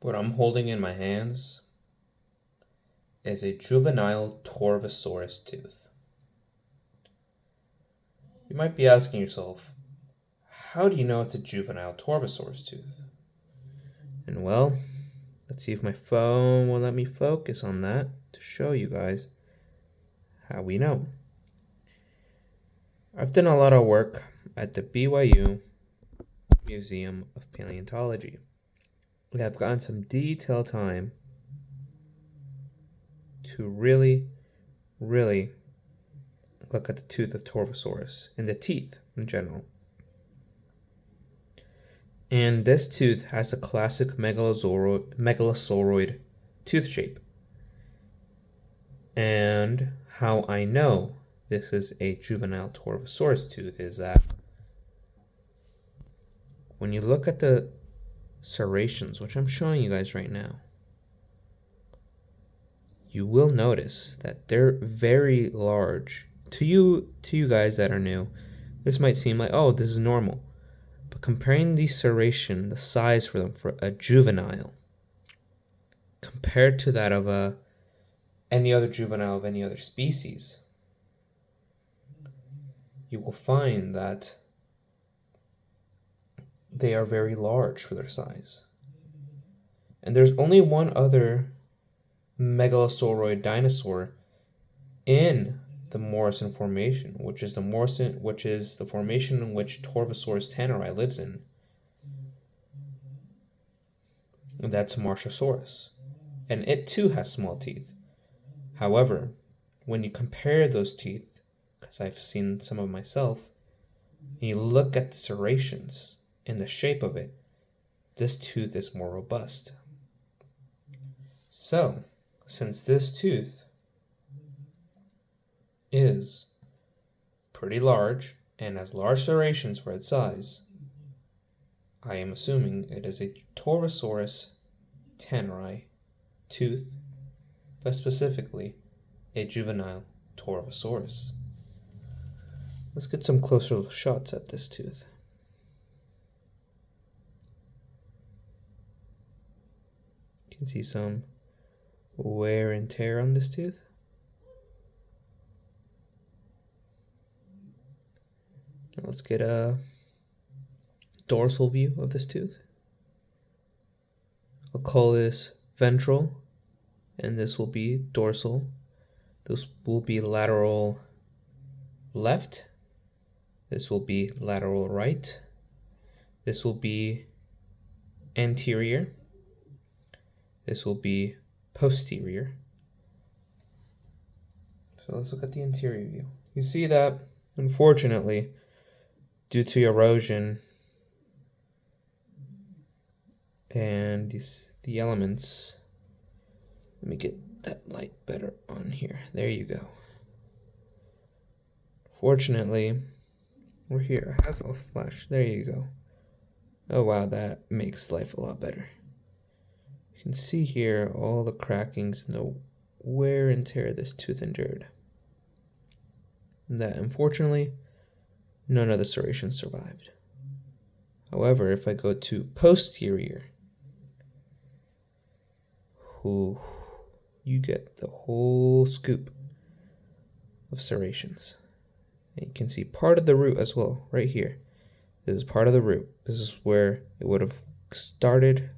What I'm holding in my hands is a juvenile Torvosaurus tooth. You might be asking yourself, how do you know it's a juvenile Torvosaurus tooth? And well, let's see if my phone will let me focus on that to show you guys how we know. I've done a lot of work at the BYU Museum of Paleontology. We have gotten some detailed time to really look at the tooth of Torvosaurus and the teeth in general. And this tooth has a classic megalosauroid tooth shape. And how I know this is a juvenile Torvosaurus tooth is that when you look at the serrations, which I'm showing you guys right now, you will notice that they're very large. To you guys that are new, this might seem like, oh, this is normal. But comparing the serration, the size for them for a juvenile, compared to that of any other juvenile of any other species, you will find that they are very large for their size. And there's only one other megalosauroid dinosaur in the Morrison Formation, which is the formation in which Torvosaurus tanneri lives in. And that's Marshallsaurus. And it too has small teeth. However, when you compare those teeth, because I've seen some of myself, and you look at the serrations and the shape of it, this tooth is more robust. So, since this tooth is pretty large and has large serrations for its size, I am assuming it is a Torvosaurus tanneri tooth, but specifically a juvenile Torvosaurus. Let's get some closer shots at this tooth. You can see some wear and tear on this tooth. Now let's get a dorsal view of this tooth. I'll call this ventral, and this will be dorsal. This will be lateral left. This will be lateral right. This will be anterior. This will be posterior. So let's look at the anterior view. You see that, unfortunately, due to erosion and the elements, let me get that light better on here. There you go. Fortunately, we're here. I have a flash. There you go. Oh wow, that makes life a lot better. You can see here all the crackings and the wear and tear this tooth endured. And that, unfortunately, none of the serrations survived. However, if I go to posterior, you get the whole scoop of serrations. And you can see part of the root as well, right here. This is part of the root. This is where it would have started.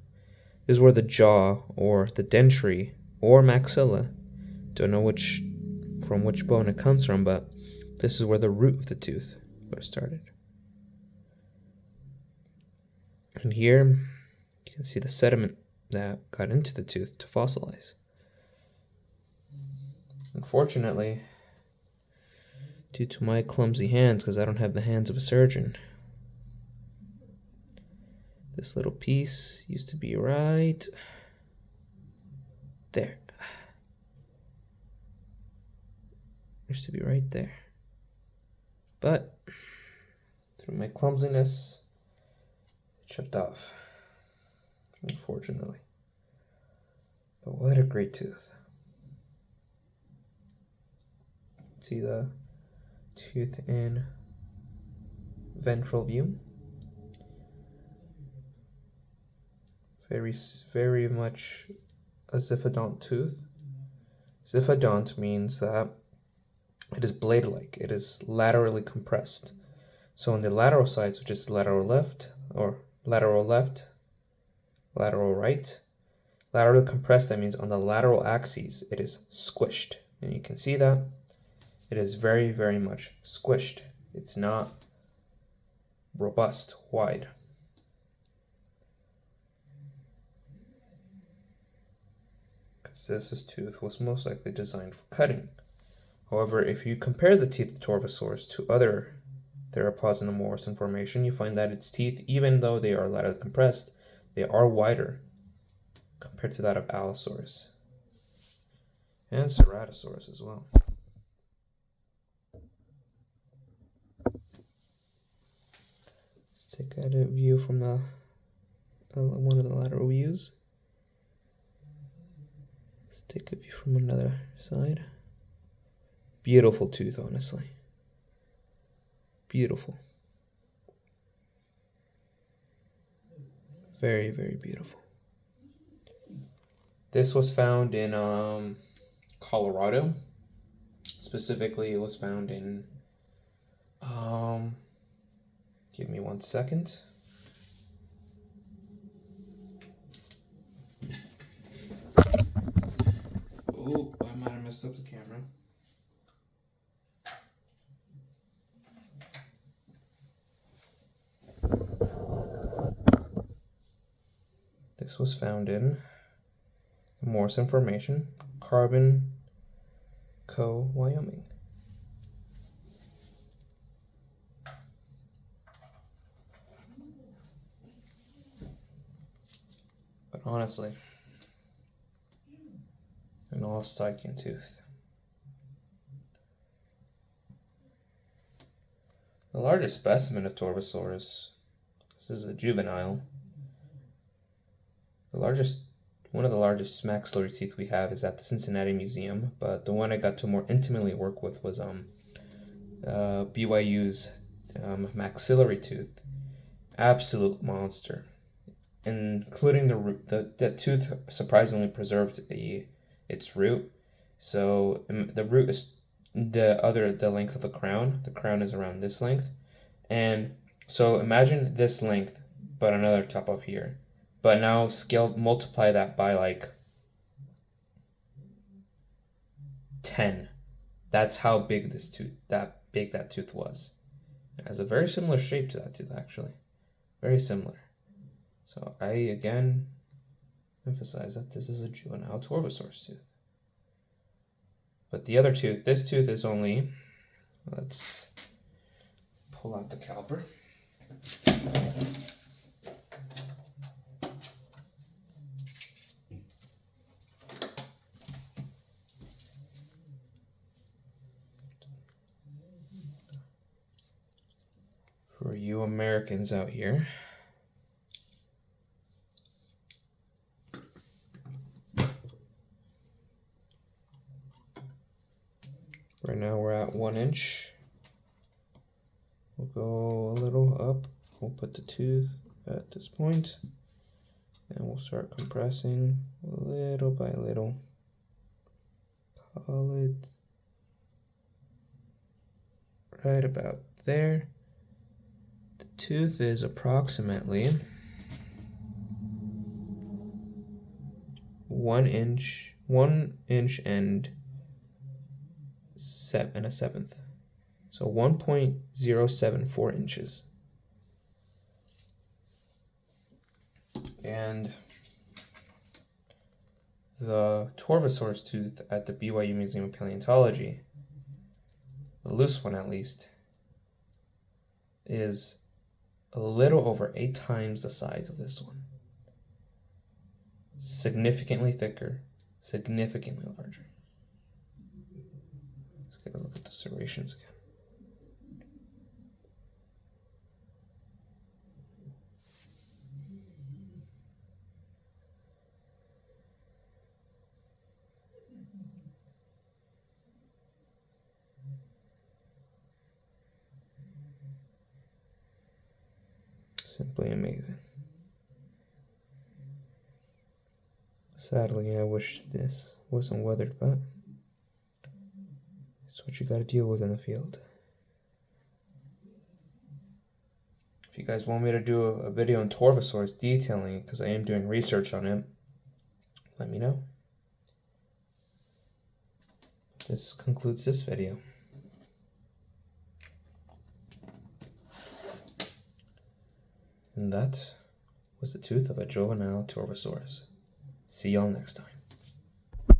This is where the jaw or the dentary or maxilla, don't know from which bone it comes from, but this is where the root of the tooth would have started. And here you can see the sediment that got into the tooth to fossilize. Unfortunately, due to my clumsy hands, because I don't have the hands of a surgeon, this little piece used to be right there. Used to be right there. But through my clumsiness, it chipped off, unfortunately. But what a great tooth. See the tooth in ventral view. Very much a xiphidont tooth. Xiphidont means that it is blade-like. It is laterally compressed. So on the lateral sides, which is lateral left, or lateral left, lateral right, laterally compressed, that means on the lateral axes, it is squished. And you can see that it is very, very much squished. It's not robust, wide. Because this tooth was most likely designed for cutting. However, if you compare the teeth of Torvosaurus to other theropods in the Morrison Formation, you find that its teeth, even though they are laterally compressed, they are wider compared to that of Allosaurus and Ceratosaurus as well. Let's take a view from one of the lateral views. Let's take a view from another side. Beautiful tooth, honestly. Beautiful. Very, very beautiful. This was found in Colorado. Specifically, it was found in give me 1 second. Oh, I might have messed up the camera. This was found in the Morrison Formation, Carbon Co., Wyoming. But honestly, an all-Stygian tooth. The largest specimen of Torvosaurus, this is a juvenile. One of the largest maxillary teeth we have is at the Cincinnati Museum, but the one I got to more intimately work with was BYU's maxillary tooth. Absolute monster, including the root. The tooth surprisingly preserved its root. So the root is the length of the crown. The crown is around this length, and so imagine this length, but another top off here. But now multiply that by like 10. That's how big that tooth was. It has a very similar shape to that tooth, actually. Very similar. So I again emphasize that this is a juvenile Torvosaurus tooth. But the other tooth, this tooth is only, let's pull out the caliper. For you Americans out here, right now we're at 1 inch. We'll go a little up. We'll put the tooth at this point, and we'll start compressing little by little. Call it right about there. The tooth is approximately 1 inch and 7/7. So 1.074 inches. And the Torvosaurus tooth at the BYU Museum of Paleontology, the loose one at least, is a little over 8 times the size of this one. Significantly thicker, significantly larger. Let's get a look at the serrations again. Simply amazing. Sadly, I wish this wasn't weathered, but it's what you gotta deal with in the field. If you guys want me to do a video on Torvosaurus detailing it, because I am doing research on it, let me know. This concludes this video. And that was the tooth of a Juvenile Torvosaurus. See y'all next time.